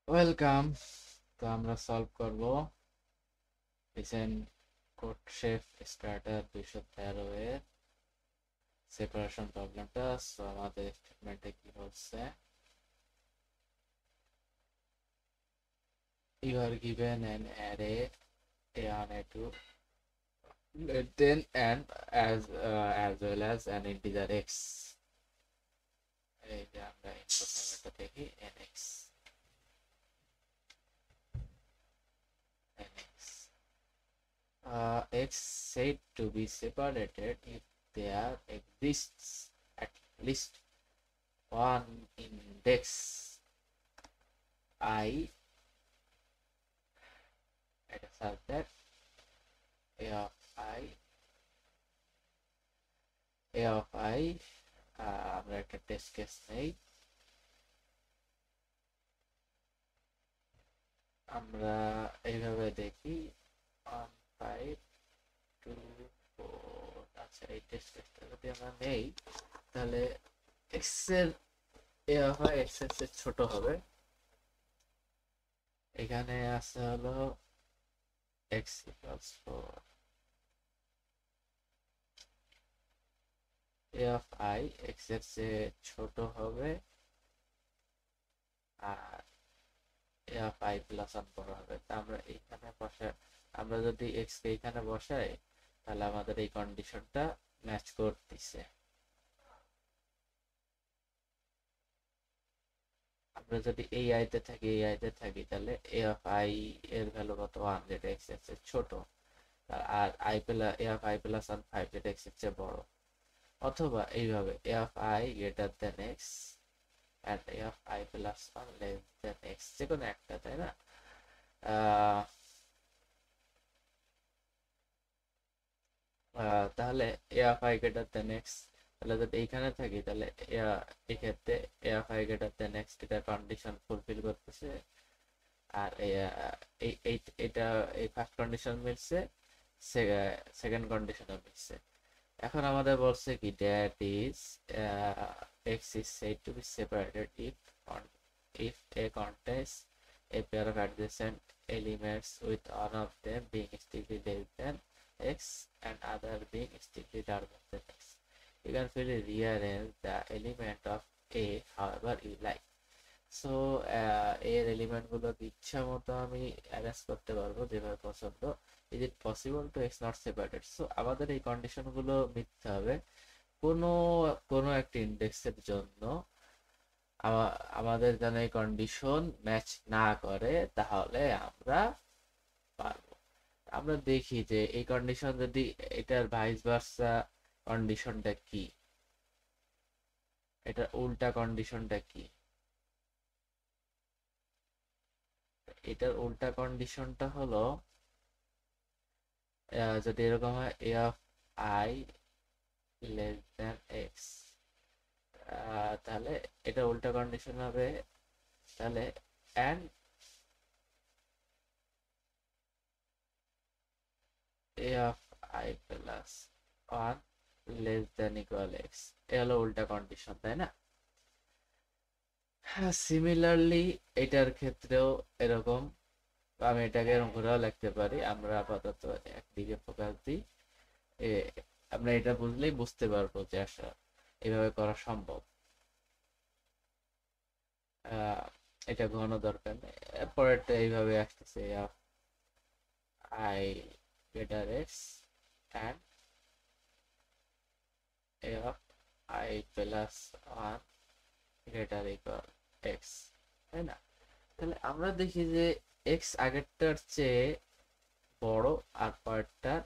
Welcome. তো আমরা solve করব রিসেন্ট কোডশেফ স্টার্টার 213 এর সেপারেশন প্রবলেমটা। সো আমাদের স্টেটমেন্টে কি হচ্ছে, you are given an array a1 a2 then and as well as an integer x। এই যে আমরা ইনপুট মেথডটা দেখি nx nx x said to be separated if there exists at least one index I at a such that a of I আমরা একটা test case নেই। আমরা এইভাবে দেখি 1 5 2 4। আচ্ছা, এই টেস্ট কেসটা যদি আমরা নেই তাহলে x এর a of I x এর চেয়ে ছোট হবে। এখানে আছে হলো x equals 4, a of I x এর চেয়ে ছোট হবে আর a of I প্লাস 1 বড় হবে। তা আমরা এইখানে বসাই, আমরা যদি x কে এখানে বসাই তাহলে আমাদের এই কন্ডিশনটা ম্যাচ করতেছে। আমরা যদি এই আইতে থাকি তাহলে a of I এর ভ্যালু কত 1, যেটা x এর চেয়ে ছোট, আর i plus a of I plus 1 5, যেটা x এর চেয়ে বড়। অথবা এইভাবে a of I greater than x and a of I plus 1 less than x, যে কোনো একটা, তাই না? তাহলে a of I greater than x, তাহলে যদি এইখানে থাকি তাহলে এই ক্ষেত্রে a of I greater than x এটা কন্ডিশন ফুলফিল করতেছে। আর এটা এই ফার্স্ট কন্ডিশন মিলছে, সেকেন্ড কন্ডিশনও মিলছে। এখন আমাদের বলছে কি that is x is said to be separated if a contains a pair of adjacent elements with one of them being strictly less than x and other being strictly larger than x. You can freely rearrange the element of a however you like. So এর element গুলো ইচ্ছা মতো আমি arrange করতে পারবো যেভাবে পছন্দ। Is it possible to x not separated? So আমাদের এই কন্ডিশন গুলো মিথ্যা হবে কোনো কোনো একটা ইন্ডেক্সের জন্য। আমাদের যেন এই কন্ডিশন ম্যাচ না করে তাহলে আমরা পারবো। আমরা দেখি যে এই কন্ডিশন যদি, এটার ভাইস ভার্সা কন্ডিশনটা কি, এটার উল্টা কন্ডিশনটা কি। এটার উল্টা কন্ডিশনটা হলো যদি এরকম হয় a of I less than x, তাহলে এটা উল্টা কন্ডিশন হবে, তাহলে and a of I plus 1 less than equal x, এ হলো উল্টা কন্ডিশন, তাই না? হ্যাঁ, সিমিলারলি এটার ক্ষেত্রেও এরকম, আমি এটাকে এরকম ঘুরেও লিখতে পারি। আমরা আপাতত একদিকে ফোকাস দিই। আমরা এটা বুঝলেই বুঝতে পারবো যে আসলে এভাবে করা সম্ভব। এটা ঘন দরকার নেই। পরেরটা এইভাবে আসতেছে I greater x and a of I plus 1 greater equal x, তাই না? তাহলে আমরা দেখি যে x আগেরটার চেয়ে বড় আর পরেরটার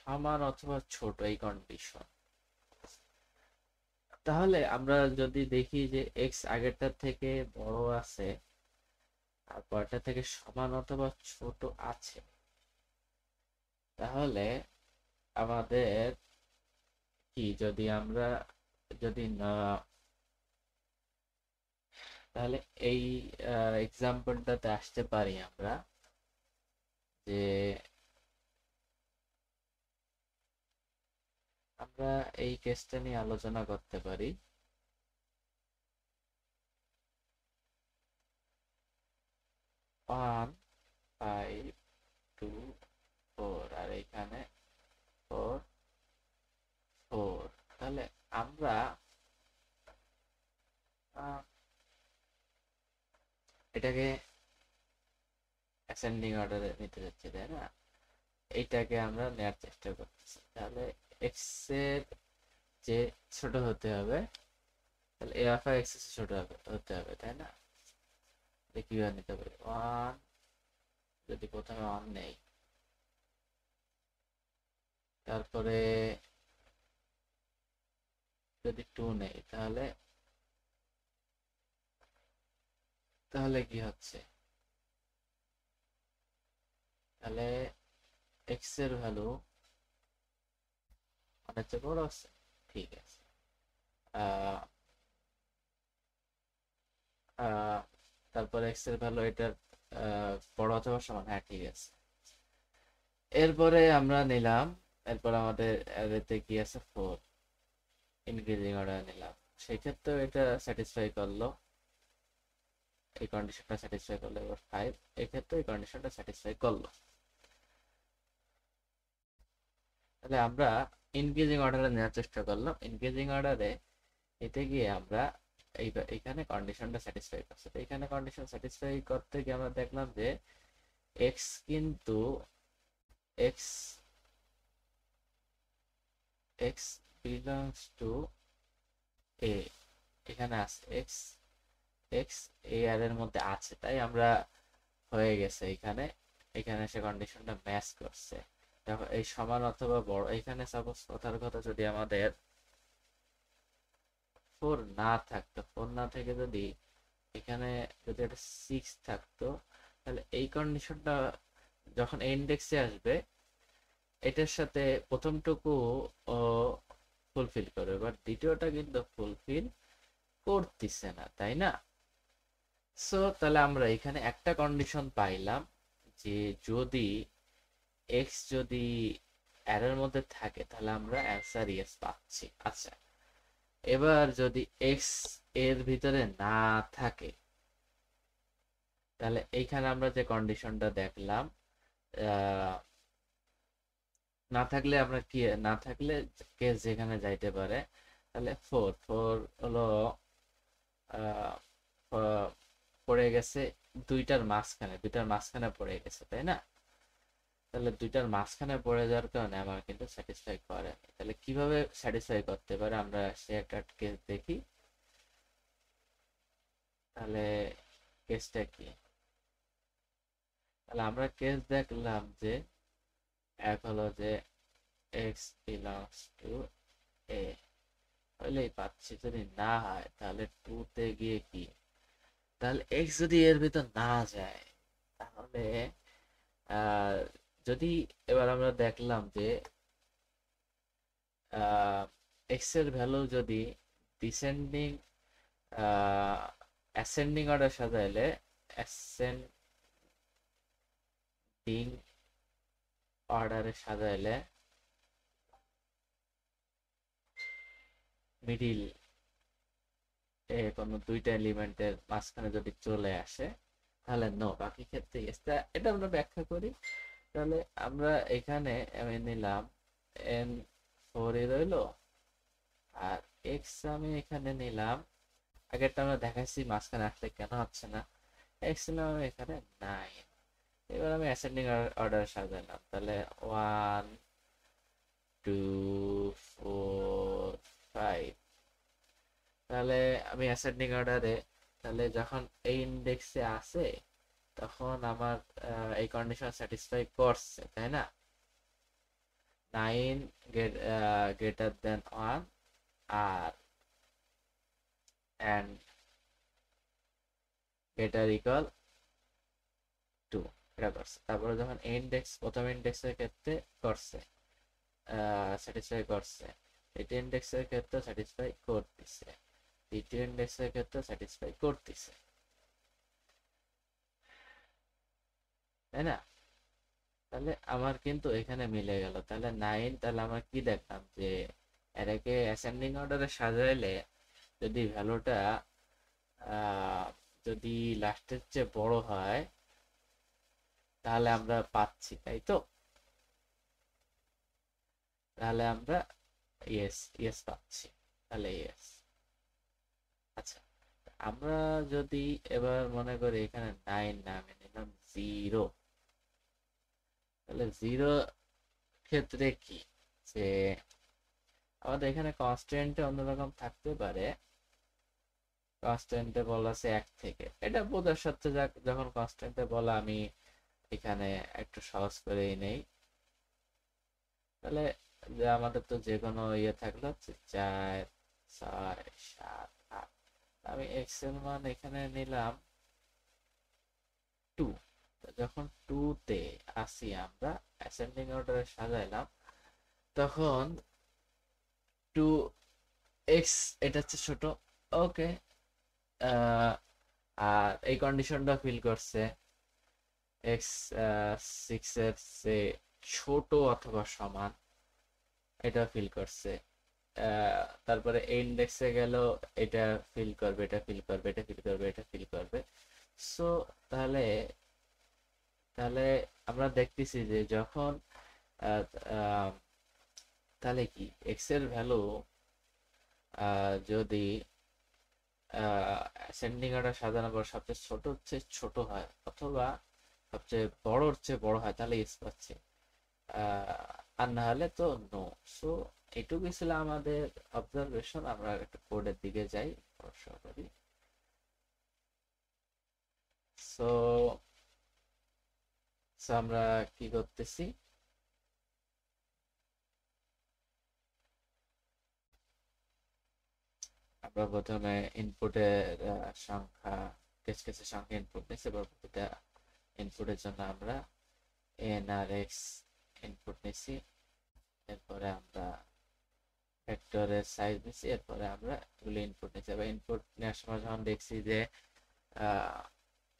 সমান অথবা ছোট, এই কন্ডিশন। তাহলে আমরা যদি দেখি যে x আগেরটার থেকে বড় আছে আর পরেরটা থেকে সমান অথবা ছোট আছে, তাহলে আমাদের কি, যদি আমরা যদি না, তাহলে এই এক্সাম্পলটাতে আসতে পারি আমরা যে আমরা এই কেসটা নিয়ে আলোচনা করতে পারি। 1 5 2 4 আর এখানে 4 4। তাহলে আমরা এটাকে অ্যাসেন্ডিং অর্ডারে নিতে যাচ্ছি, তাই না? এইটাকে আমরা নেওয়ার চেষ্টা করতেছি। তাহলে এক্স এর যে ছোট হতে হবে, তাহলে এ অফ এক্স ছোট হতে হবে, তাই না? কিভাবে নিতে পারি? 1, যদি প্রথমে 1 নেই, তারপরে যদি 2 নেই, তাহলে তাহলে কি হচ্ছে? তাহলে এক্স এর ভ্যালু অনেক চেয়ে বড় আছে, ঠিক আছে। তারপরে এক্স এর ভ্যালু এটার বড় অথবা সমান, হ্যাঁ ঠিক আছে। এরপরে আমরা নিলাম, এরপর আমাদের অ্যারেতে কি আছে? 4 ইনক্রিজিং অর্ডার নিলাম, সেই ক্ষেত্রে এটা স্যাটিসফাই করলো, এই কন্ডিশনটা স্যাটিসফাই করলো। এবার 5, এই ক্ষেত্রে এই কন্ডিশনটা স্যাটিসফাই করলো। তাহলে আমরা ইনক্রিজিং অর্ডারে নেওয়ার চেষ্টা করলাম। ইনক্রিজিং অর্ডারে এতে গিয়ে আমরা এইখানে কন্ডিশনটা স্যাটিসফাই করছে। তো এখানে কন্ডিশন স্যাটিসফাই করতে গিয়ে আমরা দেখলাম যে এক্স কিন্তু এক্স এক্স বিলংস টু এ, এখানে আছে এক্স এক্স এ আর এর মধ্যে আছে, তাই আমরা হয়ে গেছে এখানে। এখানে সে কন্ডিশনটা ম্যাচ করছে। দেখো এই সমান অথবা বড়, এখানে সাপোজ কথার কথা যদি আমাদের 4 না থাকতো, 4 না থেকে যদি এখানে যদি একটা 6 থাকতো, তাহলে এই কন্ডিশনটা যখন ইন্ডেক্সে আসবে এটার সাথে প্রথমটুকু ফুলফিল করবে, বাট দ্বিতীয়টা কিন্তু ফুলফিল করতেছে না, তাই না? সো তাহলে আমরা এখানে একটা কন্ডিশন পাইলাম যে যদি এক্স যদি এর মধ্যে থাকে তাহলে আমরা অ্যান্সার ইয়েস পাচ্ছি। আচ্ছা, এবার যদি এক্স এর ভিতরে না থাকে, তাহলে এইখানে আমরা যে কন্ডিশনটা দেখলাম, না থাকলে আমরা কি, না থাকলে কেস যেখানে যাইতে পারে, তাহলে 4 4 হলো পড়ে গেছে দুইটার মাঝখানে পড়ে গেছে, তাই না? তাহলে দুইটার মাঝখানে পড়ে যাওয়ার কারণে আমার কিন্তু স্যাটিসফাই করে। তাহলে কিভাবে স্যাটিসফাই করতে পারে আমরা সে একটা কেস দেখি। তাহলে কেসটা কি? তাহলে আমরা কেস দেখলাম যে এক হলো যে এক্স বিলংস টু এ, হইলেই পাচ্ছি। যদি না হয় তাহলে 2 তে গিয়ে কি, তাহলে এক্স যদি এর ভিতর না যায়, তাহলে যদি এবার আমরা দেখলাম যে এক্স এর ভ্যালু যদি ডিসেন্ডিং অ্যাসেন্ডিং অর্ডার সাজাইলে, অ্যাসেন্ডিং অর্ডারে সাজাইলে মিডিল কোনো দুইটা এলিমেন্টের মাঝখানে যদি চলে আসে তাহলে নো, বাকি ক্ষেত্রে এটা আমরা ব্যাখ্যা করি। তাহলে আমরা এখানে আমি নিলাম এন 4 রইলো, আর এক্স আমি এখানে নিলাম, আগেরটা আমরা দেখাইছি মাঝখানে আসলে কেন হচ্ছে না, এক্স নিলাম আমি এখানে 9। এবার আমি অ্যাসেন্ডিং অর্ডার সাজালাম, তাহলে 1 2 4 5। তাহলে আমি অ্যাসেন্ডিং অর্ডারে, তাহলে যখন এই ইন্ডেক্সে আসে তখন আমার এই কন্ডিশন স্যাটিসফাই করছে, তাই না? 9 গ্রেটার দেন 1 আর and গ্রেটার ইকুয়াল 2, এটা করছে। তারপরে যখন প্রথম ইন্ডেক্সের ক্ষেত্রে করছে, স্যাটিসফাই করছে, দ্বিতীয় ইন্ডেক্সের ক্ষেত্রে স্যাটিসফাই করতেছে, তৃতীয় ইন্ডেক্সের ক্ষেত্রে স্যাটিসফাই করতেছে, তাই না? তাহলে আমার কিন্তু এখানে মিলে গেল। তাহলে 9, তাহলে আমরা কি দেখলাম যে এটাকে অ্যাসেন্ডিং অর্ডারে সাজাইলে যদি ভ্যালুটা যদি লাস্টের চেয়ে বড় হয়, তাহলে আমরা পাচ্ছি, তাই তো? তাহলে আমরা ইয়েস ইয়েস পাচ্ছি, তাহলে ইয়েস। আচ্ছা, আমরা যদি এবার মনে করি এখানে 9 নামে নিলাম 0, তাহলে 0 ক্ষেত্রে কি, যে আমাদের এখানে কনস্ট্যান্টে অন্যরকম থাকতে পারে। কনস্ট্যান্টে বলা আছে 1 থেকে, এটা বোঝার সাথে যখন কনস্ট্যান্টে বলা, আমি এখানে একটু সহজ করেই নেই। তাহলে যে আমাদের তো যে কোনো ইয়ে থাকলো হচ্ছে 4, 6, 7, 8, আমি এক্স এর মান এখানে নিলাম 2। যখন 2 তে আসি, আমরা অ্যাসেন্ডিং অর্ডারে সাজাইলাম, তখন 2x এটা হচ্ছে ছোট। ওকে, আর এই কন্ডিশনটা ফিল করছে এক্স 6 এর চেয়ে ছোট অথবা সমান, এটা ফিল করছে। তারপরে ইন্ডেক্সে গেল, এটা ফিল করবে, এটা ফিল করবে, এটা ফিল করবে, এটা ফিল করবে। সো তাহলে তাহলে আমরা দেখতেছি যে যখন আহ, আহ, তাহলে কি এক্স এর ভ্যালু যদি অ্যাসেন্ডিং অর্ডার সাজানোর পর সবচেয়ে ছোট হচ্ছে ছোট হয়, অথবা সবচেয়ে বড় হচ্ছে বড় হয়, তাহলে এস পাচ্ছে। আর না হলে তো নো। সো এটুকুই ছিল আমাদের অবজারভেশন। আমরা একটু কোডের দিকে যাই সরাসরি। সো আমরা কি করতেছি, আমরা প্রথমে ইনপুটের সংখ্যা, টেস্ট কেসের সংখ্যা ইনপুট নিয়েছি। এবার প্রতিটা ইনপুটের জন্য আমরা এন আর এক্স ইনপুট নিয়েছি। এরপরে আমরা ভেক্টরের সাইজ নিয়েছি। এরপরে আমরা এগুলো ইনপুট নিয়েছি। এবার ইনপুট নেওয়ার সময় যখন দেখছি যে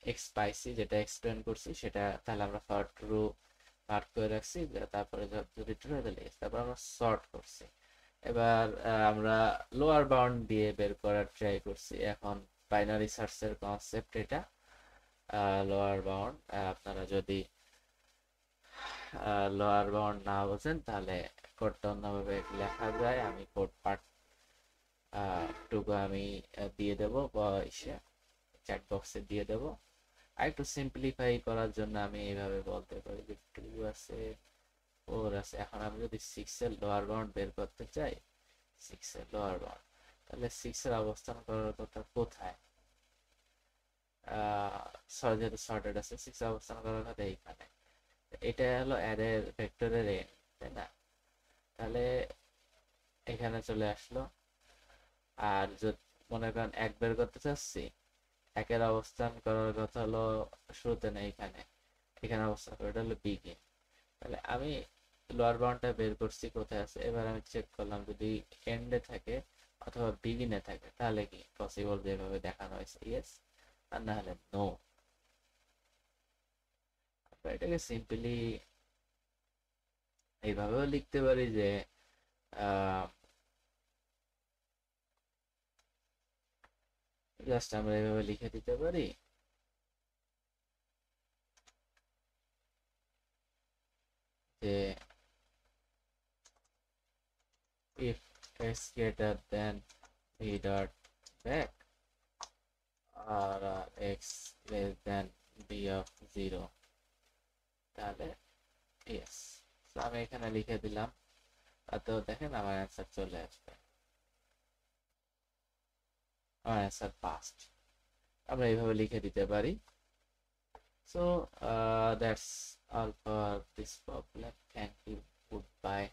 এক্স পাইছি, যেটা এক্সপ্লেন করছি সেটা, তাহলে আমরা ফর ট্রু মার্ক করে রাখছি। তারপরে যদি ট্রু হয় তাহলে yes। তারপর আমরা সর্ট করছি। এবার আমরা লোয়ার বাউন্ড দিয়ে বের করার ট্রাই করছি। এখন বাইনারি সার্চের কনসেপ্ট এটা। লোয়ার বাউন্ড, আপনারা যদি লোয়ার বাউন্ড না বোঝেন তাহলে কোডটা অন্যভাবে লেখা যায়। আমি কোড পার্ট টুকু আমি দিয়ে দেব বা চ্যাট বক্সে দিয়ে দেব। আর একটু সিম্পলিফাই করার জন্য আমি এইভাবে বলতে পারি যে 2 আছে, 4 আছে। এখন আমি যদি 6 এর লোয়ার বাউন্ড বের করতে চাই, 6 এর লোয়ার বাউন্ড, তাহলে 6 এর অবস্থান করার কথা কোথায়? যেহেতু সর্টেড আছে, 6 এর অবস্থান করার কথা এইখানে। এটা হলো অ্যারের ভেক্টরের এন্ড, তাই না? তাহলে এখানে চলে আসলো। আর যদি মনে করেন 1 বের করতে চাচ্ছি, 1 এর অবস্থান করার কথা হলো শুরুতে না, এখানে এখানে অবস্থান করে, এটা হলো বিগিন। তাহলে আমি লোয়ার বাউন্ডটা বের করছি কোথায় আছে। এবার আমি চেক করলাম, যদি এন্ডে থাকে অথবা বিগিনে থাকে তাহলে কি পসিবল যেভাবে দেখানো হয়েছে ইয়েস, আর না হলে নো। এটাকে সিম্পলি এইভাবেও লিখতে পারি যে জাস্ট আমরা এইভাবে লিখে দিতে পারি যে if x greater than v dot back or x less than b of 0, তাহলে yes। তো আমি এখানে লিখে দিলাম, তাতেও দেখেন আমার অ্যান্সার চলে আসবে, আমার অ্যান্সার পাস্ট। আমরা এইভাবে লিখে দিতে পারি। So that's all for this problem. Thank you. Goodbye.